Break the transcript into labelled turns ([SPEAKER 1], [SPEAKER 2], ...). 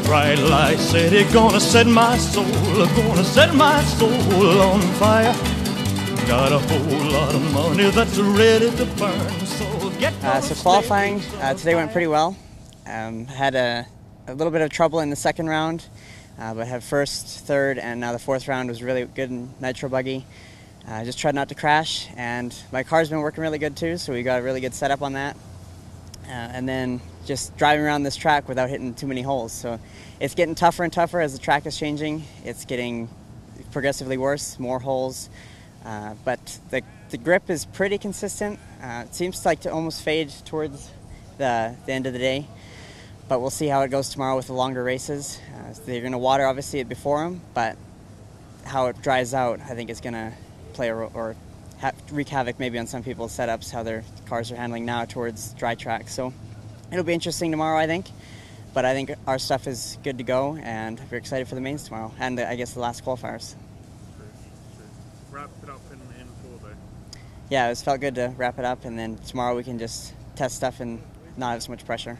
[SPEAKER 1] Bright light city, gonna set my soul, gonna set my soul on fire. Got a whole lot of money that's ready to burn, so get
[SPEAKER 2] So qualifying today went pretty well. Had a little bit of trouble in the second round, but had first, third, and now the fourth round was really good in nitro buggy. Just tried not to crash, and my car's been working really good too, so we got a really good setup on that. And then just driving around this track without hitting too many holes. So it's getting tougher and tougher as the track is changing. It's getting progressively worse, more holes. But the grip is pretty consistent. It seems like to almost fade towards the end of the day. But we'll see how it goes tomorrow with the longer races. They're going to water, obviously, it before them, but how it dries out, I think, is going to play a role, or wreak havoc maybe on some people's setups, how their cars are handling now towards dry tracks. So it'll be interesting tomorrow, I think. But I think our stuff is good to go, and we're excited for the mains tomorrow, and I guess the last qualifiers.
[SPEAKER 3] Wrap it up in four, though.
[SPEAKER 2] Yeah, it felt good to wrap it up, and then tomorrow we can just test stuff and not have so much pressure.